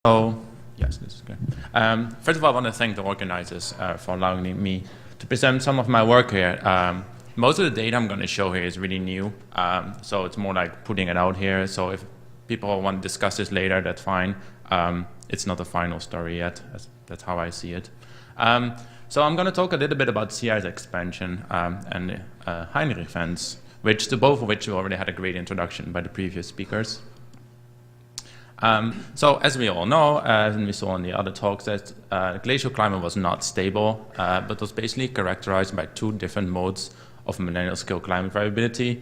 Oh, yes, this is good. First of all, I want to thank the organizers for allowing me to present some of my work here. Most of the data I'm going to show here is really new, so it's more like putting it out here. So if people want to discuss this later, that's fine. It's not a final story yet. That's how I see it. So I'm going to talk a little bit about sea ice expansion and Heinrich Events, both of which you already had a great introduction by the previous speakers. So as we all know, and we saw in the other talks, that glacial climate was not stable, but was basically characterized by two different modes of millennial-scale climate variability.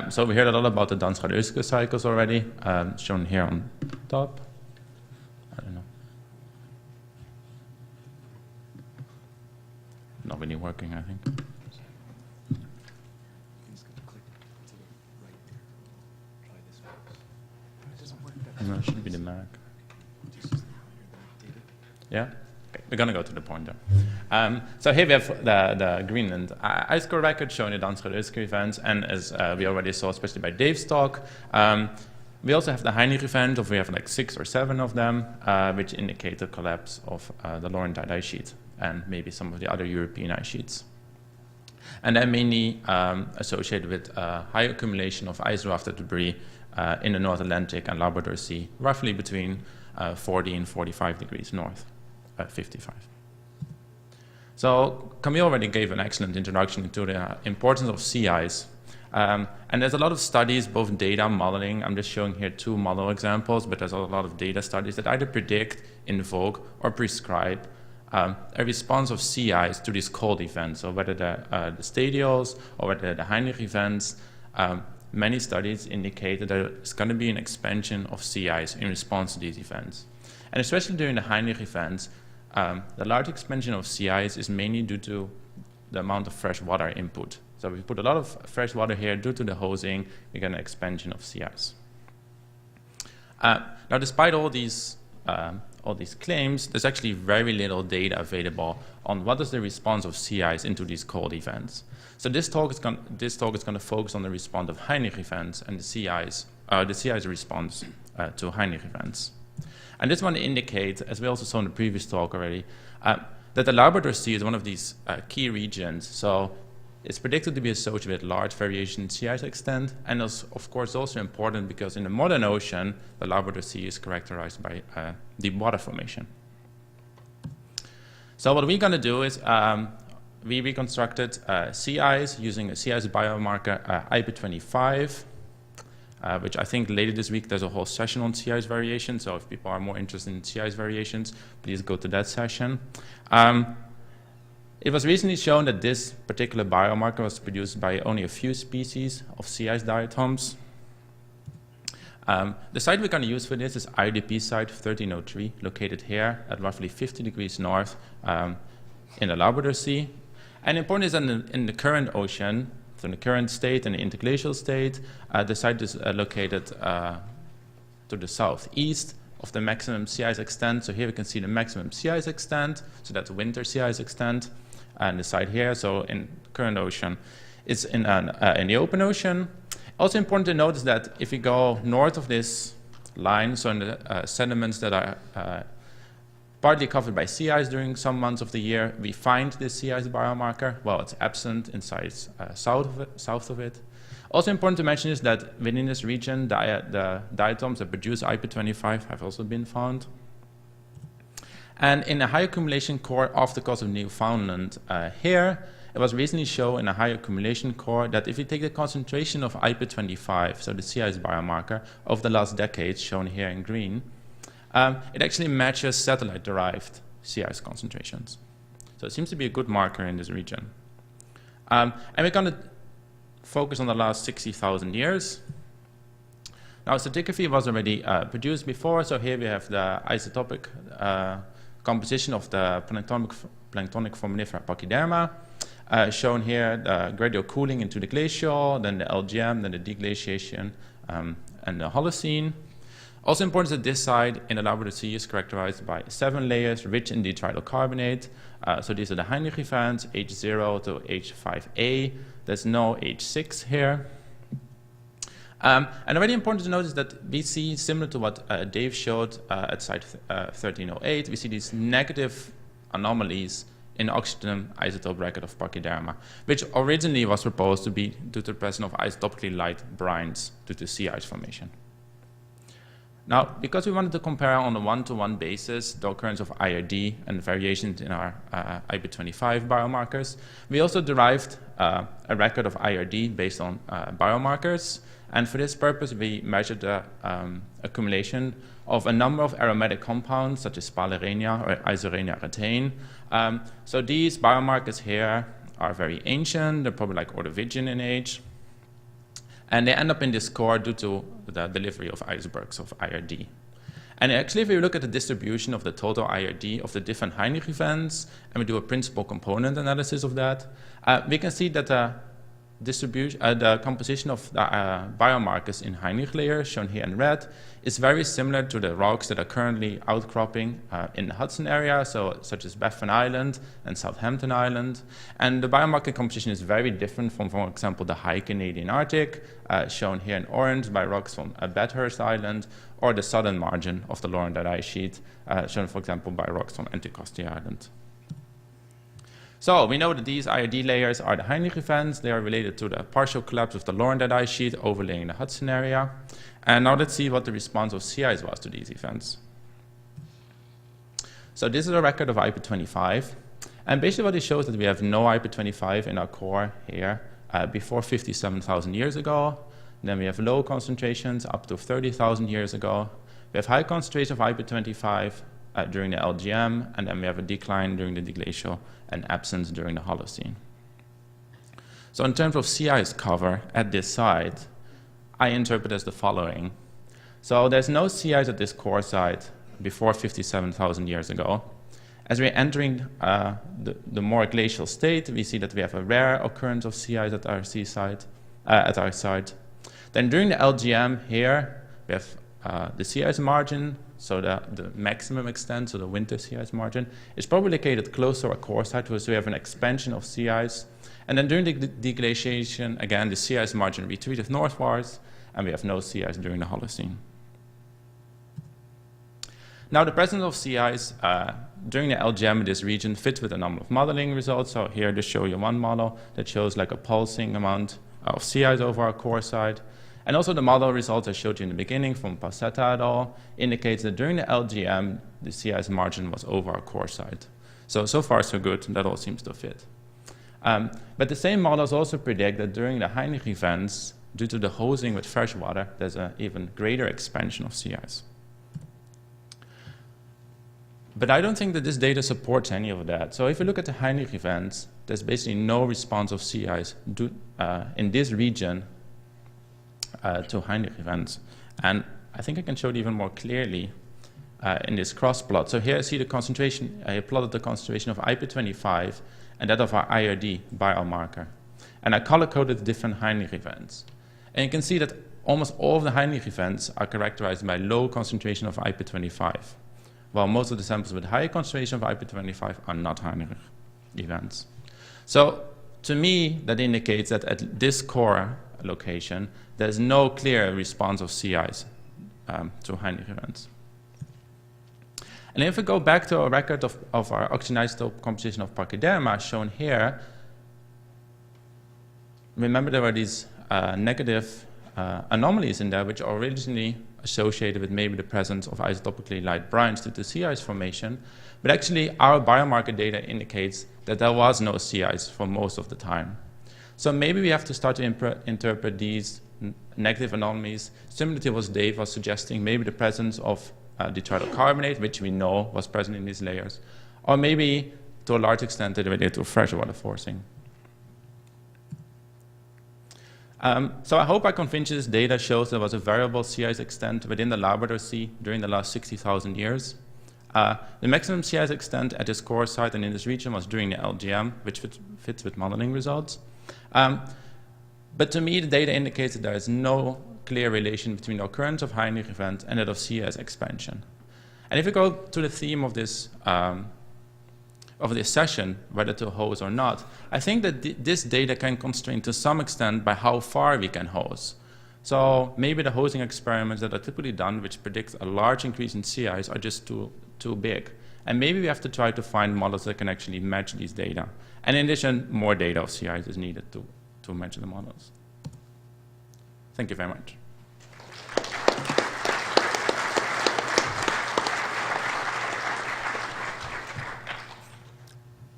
So we heard a lot about the Dansk-Radulske cycles already, shown here on top. I don't know. Not really working, I think. No, it should be the Mac. Yeah? Okay, we're going to go to the point there. So here we have the Greenland ice core record showing the Dansk-Radulske events, and as we already saw, especially by Dave's talk, we also have the Heinrich event, we have like 6 or 7 of them, which indicate the collapse of the Laurentide ice sheet and maybe some of the other European ice sheets. And they're mainly associated with high accumulation of ice-rafted debris in the North Atlantic and Labrador Sea, roughly between 40 and 45 degrees north, 55. So Camille already gave an excellent introduction to the importance of sea ice. And there's a lot of studies, both data modeling. I'm just showing here 2 model examples, but there's a lot of data studies that either predict, invoke, or prescribe a response of sea ice to these cold events. So whether the Stadials or whether the Heinrich events, many studies indicate that there's going to be an expansion of sea ice in response to these events. And especially during the Heinrich events, the large expansion of sea ice is mainly due to the amount of fresh water input. So we put a lot of fresh water here due to the hosing, we get an expansion of sea ice. Now, despite all these claims, there's actually very little data available on what is the response of sea ice into these cold events. So this talk is going to focus on the response of Heinrich events and the sea ice response to Heinrich events. And this one indicates, as we also saw in the previous talk already, that the Labrador Sea is one of these key regions. So it's predicted to be associated with large variation in sea ice extent, and is of course also important because in the modern ocean, the Labrador Sea is characterized by deep water formation. So what we're going to do is we reconstructed sea ice using a sea ice biomarker IP25, which I think later this week there's a whole session on sea ice variation. So if people are more interested in sea ice variations, please go to that session. It was recently shown that this particular biomarker was produced by only a few species of sea ice diatoms. The site we're going to use for this is IDP site 1303, located here at roughly 50 degrees north in the Labrador Sea. And important is that in the current ocean, so in the current state and the interglacial state, the site is located to the southeast of the maximum sea ice extent. So here we can see the maximum sea ice extent, so that's winter sea ice extent. And the site here, so in current ocean, is in the open ocean. Also important to notice that if we go north of this line, so in the sediments that are partly covered by sea ice during some months of the year, we find this sea ice biomarker. Well, it's absent in sites south of it. Also important to mention is that within this region, the diatoms that produce IP25 have also been found. And in a high accumulation core off the coast of Newfoundland here, it was recently shown in a high accumulation core that if you take the concentration of IP25, so the sea ice biomarker, over the last decades, shown here in green, it actually matches satellite-derived sea ice concentrations. So it seems to be a good marker in this region. And we're going to focus on the last 60,000 years. Now, stratigraphy was already produced before, so here we have the isotopic composition of the planktonic foraminifera Pachyderma, shown here the gradual cooling into the glacial, then the LGM, then the deglaciation, and the Holocene. Also important is that this site in the Labrador Sea is characterized by 7 layers rich in detrital carbonate. So these are the Heinrich events, H0 to H5A. There's no H6 here. And already important to notice that we see, similar to what Dave showed at site 1308, we see these negative anomalies in oxygen isotope record of pachyderma, which originally was proposed to be due to the presence of isotopically light brines due to sea ice formation. Now, because we wanted to compare on a one-to-one basis the occurrence of IRD and variations in our IP25 biomarkers, we also derived a record of IRD based on biomarkers. And for this purpose, we measured the accumulation of a number of aromatic compounds, such as sphalerenia or isorenia ratane. So these biomarkers here are very ancient. They're probably like Ordovician in age. And they end up in this core due to the delivery of icebergs of IRD. And actually, if we look at the distribution of the total IRD of the different Heinrich events, and we do a principal component analysis of that, we can see that the composition of the biomarkers in Heinrich layers, shown here in red, is very similar to the rocks that are currently outcropping in the Hudson area, such as Baffin Island and Southampton Island. And the biomarker composition is very different from, for example, the high Canadian Arctic, shown here in orange by rocks from Bathurst Island, or the southern margin of the Laurentide ice sheet, shown, for example, by rocks from Anticosti Island. So we know that these IRD layers are the Heinrich events. They are related to the partial collapse of the Laurentide ice sheet overlaying the Hudson area. And now let's see what the response of sea ice was to these events. So this is a record of IP25. And basically what it shows is that we have no IP25 in our core here before 57,000 years ago. Then we have low concentrations up to 30,000 years ago. We have high concentration of IP25 during the LGM, and then we have a decline during the deglacial and absence during the Holocene. So in terms of sea ice cover at this site, I interpret as the following. So there's no sea ice at this core site before 57,000 years ago. As we're entering the more glacial state, we see that we have a rare occurrence of sea ice at our site. Then during the LGM here, we have the sea ice margin, so the maximum extent, so the winter sea ice margin, is probably located close to our core site, so we have an expansion of sea ice. And then during the deglaciation, again, the sea ice margin retreated northwards, and we have no sea ice during the Holocene. Now, the presence of sea ice during the LGM in this region fits with a number of modeling results. So here, just show you one model that shows like a pulsing amount of sea ice over our core site. And also the model results I showed you in the beginning from Passetta et al. Indicates that during the LGM, the sea ice margin was over our core site. So far so good, that all seems to fit. But the same models also predict that during the Heinrich events, due to the hosing with fresh water, there's an even greater expansion of sea ice. But I don't think that this data supports any of that. So if you look at the Heinrich events, there's basically no response of sea ice in this region to Heinrich events. And I think I can show it even more clearly in this cross plot. So here I see the concentration, I plotted the concentration of IP25 and that of our IRD biomarker. And I color-coded different Heinrich events. And you can see that almost all of the Heinrich events are characterized by low concentration of IP25, while most of the samples with high concentration of IP25 are not Heinrich events. So to me, that indicates that at this core location, there's no clear response of sea ice to Heinrich events. And if we go back to a record of our oxygen isotope composition of pachyderma shown here, remember there were these negative anomalies in there which are originally associated with maybe the presence of isotopically light brines due to sea ice formation, but actually our biomarker data indicates that there was no sea ice for most of the time. So maybe we have to start to interpret these negative anomalies, similar to what Dave was suggesting, maybe the presence of detrital carbonate, which we know was present in these layers, or maybe to a large extent related to freshwater forcing. So I hope I convinced you this data shows there was a variable sea ice extent within the Labrador Sea during the last 60,000 years. The maximum sea ice extent at this core site and in this region was during the LGM, which fits with modeling results. But to me, the data indicates that there is no clear relation between the occurrence of Heinrich event and that of sea ice expansion. And if we go to the theme of this session, whether to hose or not, I think that this data can constrain to some extent by how far we can hose. So maybe the hosting experiments that are typically done, which predict a large increase in sea ice, are just too big. And maybe we have to try to find models that can actually match these data. And in addition, more data of sea ice is needed to match the models. Thank you very much.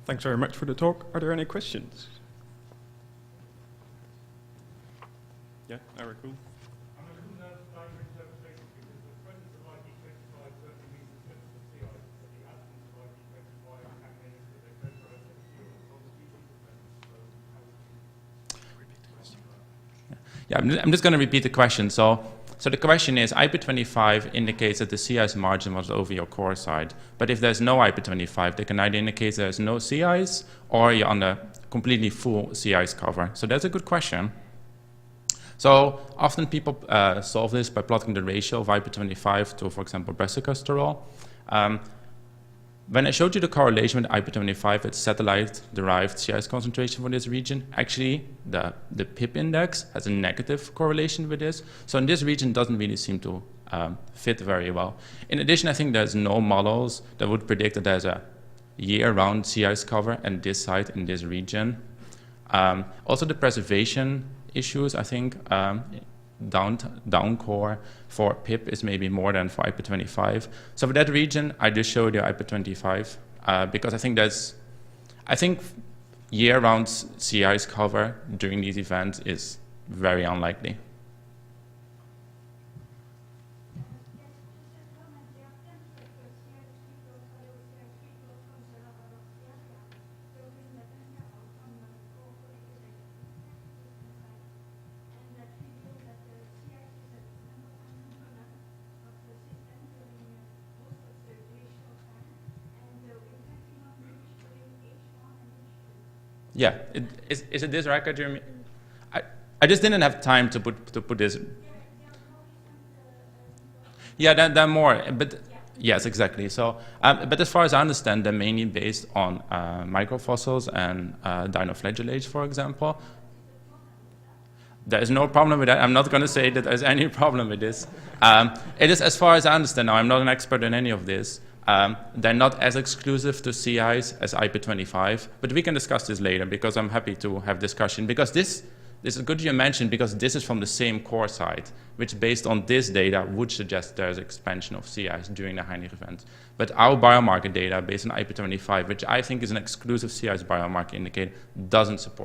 Thanks very much for the talk. Are there any questions? Yeah, very cool. Yeah, I'm just going to repeat the question. So the question is, IP25 indicates that the sea ice margin was over your core side. But if there's no IP25, they can either indicate there's no sea ice or you're on a completely full sea ice cover. So that's a good question. So often people solve this by plotting the ratio of IP25 to, for example, brassicus. When I showed you the correlation with IP25, it's satellite-derived sea ice concentration for this region. Actually, the PIP index has a negative correlation with this. So in this region, it doesn't really seem to fit very well. In addition, I think there's no models that would predict that there's a year-round sea ice cover at this site in this region. Also, the preservation issues, I think, down core for PIP is maybe more than for IP25. So for that region, I just showed you IP25 because I think year-round sea ice cover during these events is very unlikely. Yeah, is it this record, Jeremy? I just didn't have time to put this. Yeah, they're more, but yes, exactly. So, but as far as I understand, they're mainly based on microfossils and dinoflagellates, for example. There is no problem with that. I'm not going to say that there's any problem with this. It is, as far as I understand now, I'm not an expert in any of this. They're not as exclusive to sea ice as IP25, but we can discuss this later because I'm happy to have discussion. Because this is good you mentioned because this is from the same core site, which based on this data would suggest there's expansion of sea ice during the Heinrich Events. But our biomarker data based on IP25, which I think is an exclusive sea ice biomarker indicator, doesn't support